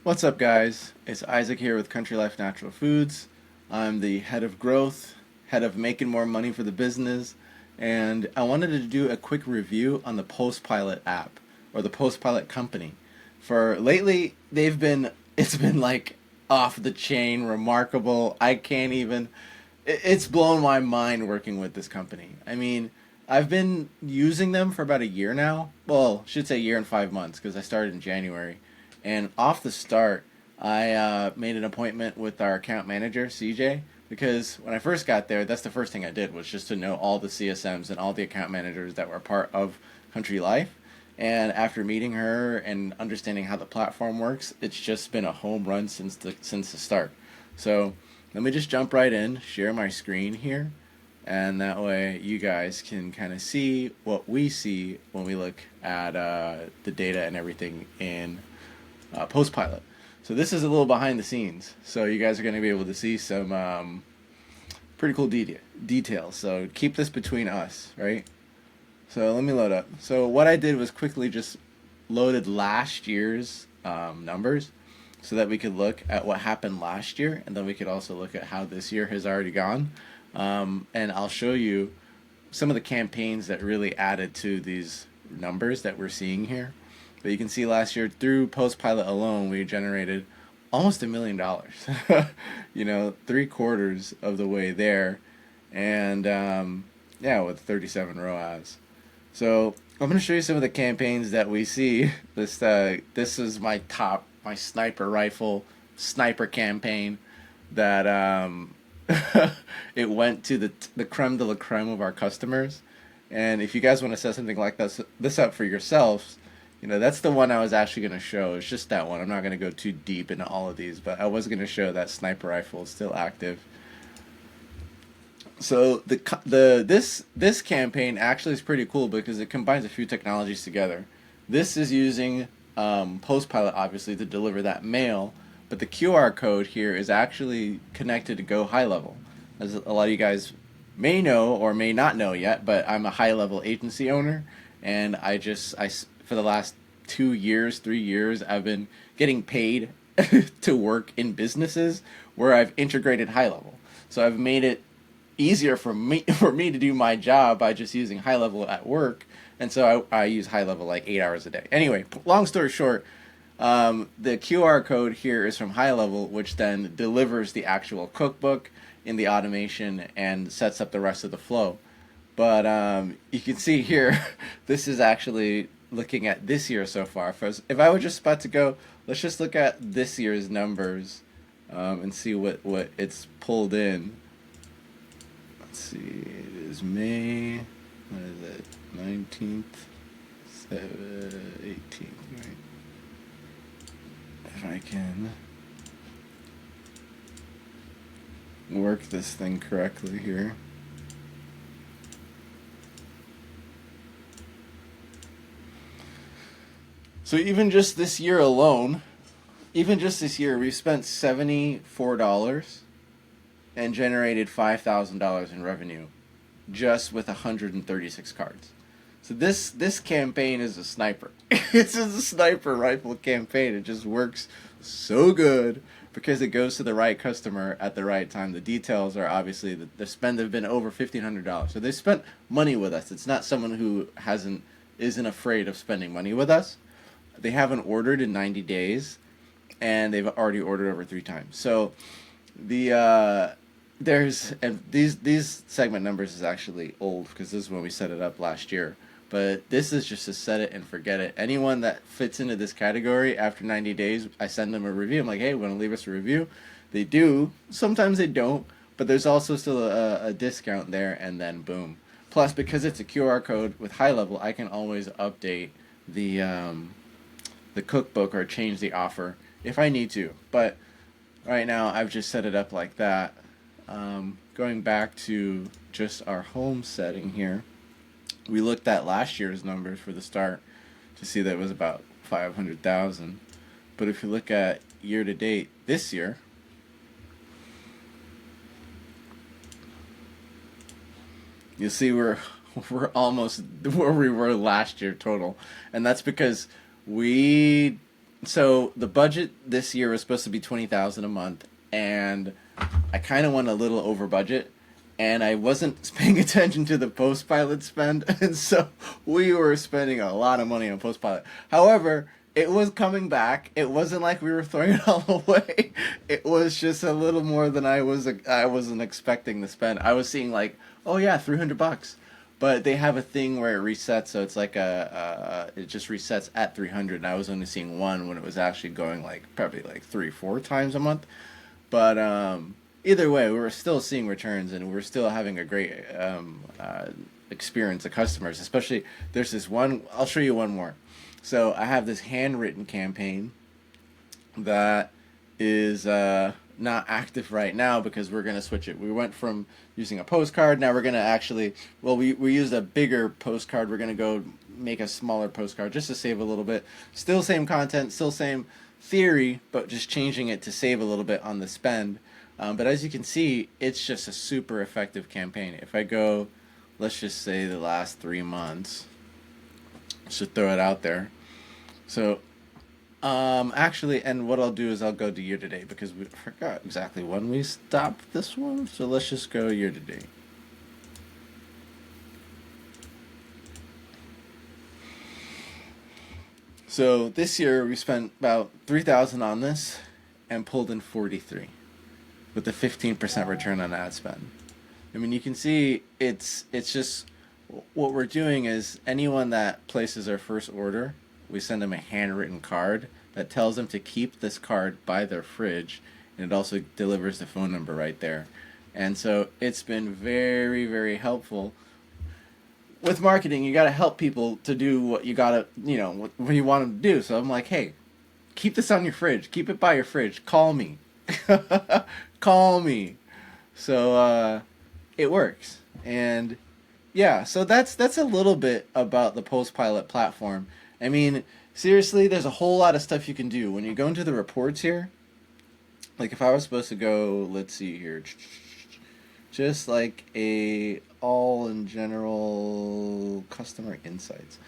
What's up, guys? It's Isaac here with Country Life Natural Foods. I'm the head of growth, head of making more money for the business, and I wanted to do a quick review on the PostPilot app or the PostPilot company. For lately, it's been like off the chain, remarkable. I can't even it's blown my mind working with this company. I mean, I've been using them for about a year now. Well, I should say a year and 5 months because I started in January. And off the start, I made an appointment with our account manager, CJ, because when I first got there, that's the first thing I did was just to know all the CSMs and all the account managers that were part of Country Life. And after meeting her and understanding how the platform works, it's just been a home run since the start. So let me just jump right in, share my screen here, and that way you guys can kind of see what we see when we look at the data and everything in PostPilot. So this is a little behind the scenes. So you guys are going to be able to see some pretty cool details. So keep this between us, right? So let me load up. So what I did was quickly just loaded last year's numbers so that we could look at what happened last year, and then we could also look at how this year has already gone. And I'll show you some of the campaigns that really added to these numbers that we're seeing here. But you can see last year through PostPilot alone, we generated almost $1 million. You know, 3/4 of the way there, and yeah, with 37 ROAS. So I'm going to show you some of the campaigns that we see. This is my sniper rifle sniper campaign that it went to the creme de la creme of our customers. And if you guys want to set something like this up for yourselves, you know, that's the one I was actually going to show. It's just that one. I'm not going to go too deep into all of these, but I was going to show that sniper rifle is still active. So this campaign actually is pretty cool because it combines a few technologies together. This is using PostPilot obviously to deliver that mail, but the QR code here is actually connected to Go High Level. As a lot of you guys may know or may not know yet, but I'm a high level agency owner, and I for the last 2 years, 3 years, I've been getting paid to work in businesses where I've integrated high level. So I've made it easier for me to do my job by just using high level at work, and so I use high level like 8 hours a day. Anyway, long story short, the QR code here is from high level, which then delivers the actual cookbook in the automation and sets up the rest of the flow. But you can see here, this is actually looking at this year so far. If I were just about to go, let's just look at this year's numbers and see what it's pulled in. Let's see, it is May, what is it, 19th, 18th, right? If I can work this thing correctly here. So even just this year alone, we've spent $74 and generated $5,000 in revenue just with 136 cards. So this campaign is a sniper. It's a sniper rifle campaign. It just works so good because it goes to the right customer at the right time. The details are obviously the spend have been over $1,500. So they spent money with us. It's not someone who isn't afraid of spending money with us. They haven't ordered in 90 days, and they've already ordered over 3 times. So these segment numbers is actually old because this is when we set it up last year. But this is just to set it and forget it. Anyone that fits into this category after 90 days, I send them a review. I'm like, hey, want to leave us a review? They do. Sometimes they don't, but there's also still a discount there, and then boom. Plus, because it's a QR code with high level, I can always update the cookbook or change the offer if I need to. But right now, I've just set it up like that. Going back to just our home setting here, we looked at last year's numbers for the start to see that it was about 500,000. But if you look at year to date this year, you'll see we're almost where we were last year total, and that's because we So the budget this year was supposed to be 20,000 a month, and I kind of went a little over budget, and I wasn't paying attention to the post pilot spend, and so we were spending a lot of money on post pilot. However, it was coming back. It wasn't like we were throwing it all away. It was just a little more than I wasn't expecting to spend. I was seeing like, oh yeah, $300. But they have a thing where it resets, so it's like it just resets at 300. And I was only seeing one when it was actually going like probably like 3, 4 times a month. But either way, we were still seeing returns, and we are still having a great experience of customers. Especially there's this one. I'll show you one more. So I have this handwritten campaign that is not active right now because we're going to switch it. We went from using a postcard. Now we're going to actually, well, we used a bigger postcard. We're going to go make a smaller postcard just to save a little bit. Still same content, still same theory, but just changing it to save a little bit on the spend. But as you can see, it's just a super effective campaign. If I go, let's just say the last 3 months, should throw it out there. So actually, and what I'll do is I'll go to year to date because we forgot exactly when we stopped this one. So let's just go year to date. So this year we spent about 3,000 on this and pulled in 43 with a 15% return on ad spend. I mean, you can see it's just what we're doing is anyone that places their first order, we send them a handwritten card that tells them to keep this card by their fridge, and it also delivers the phone number right there. And so it's been very, very helpful. With marketing, you got to help people to do what you got to, what you want them to do. So I'm like, hey, keep this on your fridge. Keep it by your fridge. Call me. Call me. So it works. And yeah, so that's a little bit about the PostPilot platform. I mean, seriously, there's a whole lot of stuff you can do. When you go into the reports here, like if I was supposed to go, let's see here, just like a all in general customer insights,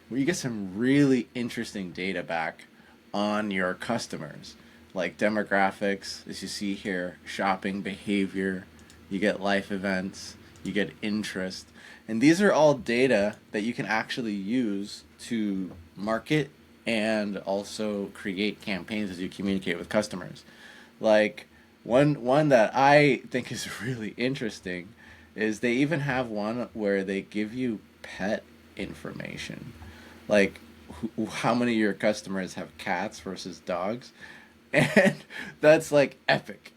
where you get some really interesting data back on your customers, like demographics, as you see here, shopping behavior, you get life events, you get interest. And these are all data that you can actually use to market and also create campaigns as you communicate with customers. Like one that I think is really interesting is they even have one where they give you pet information. Like how many of your customers have cats versus dogs? And that's like epic.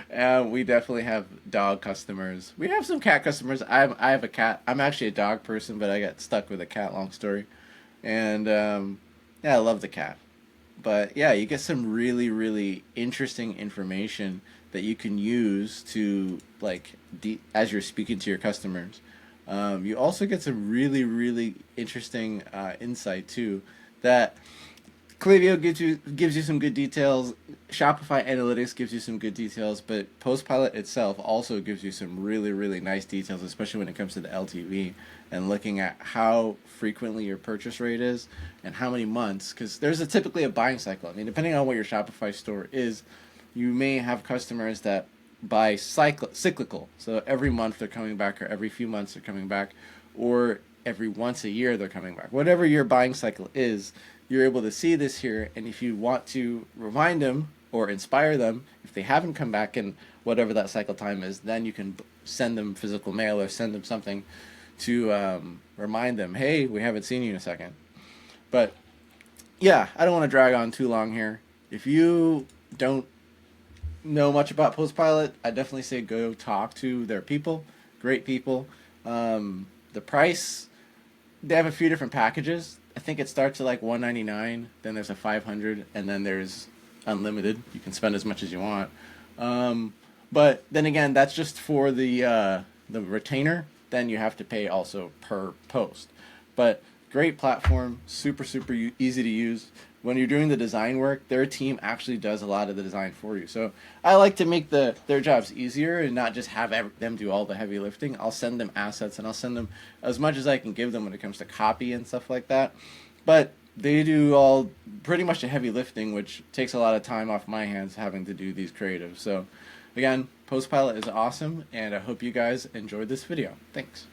And we definitely have dog customers. We have some cat customers. I have a cat. I'm actually a dog person, but I got stuck with a cat. Long story. And yeah, I love the cat. But yeah, you get some really, really interesting information that you can use to like as you're speaking to your customers. You also get some really, really interesting insight too that Klaviyo gives you some good details. Shopify Analytics gives you some good details, but PostPilot itself also gives you some really, really nice details, especially when it comes to the LTV and looking at how frequently your purchase rate is and how many months, because there's typically a buying cycle. I mean, depending on what your Shopify store is, you may have customers that buy cyclical. So every month they're coming back, or every few months they're coming back, or every once a year they're coming back. Whatever your buying cycle is, you're able to see this here, and if you want to remind them or inspire them, if they haven't come back in whatever that cycle time is, then you can send them physical mail or send them something to remind them, hey, we haven't seen you in a second. But yeah, I don't want to drag on too long here. If you don't know much about PostPilot, I definitely say go talk to their people. Great people. The price, they have a few different packages. I think it starts at like $199, then there's a $500, and then there's unlimited. You can spend as much as you want. But then again, that's just for the retainer. Then you have to pay also per post. But great platform, super, super easy to use. When you're doing the design work, their team actually does a lot of the design for you. So I like to make their jobs easier and not just have them do all the heavy lifting. I'll send them assets, and I'll send them as much as I can give them when it comes to copy and stuff like that. But they do all pretty much the heavy lifting, which takes a lot of time off my hands having to do these creatives. So again, PostPilot is awesome, and I hope you guys enjoyed this video. Thanks.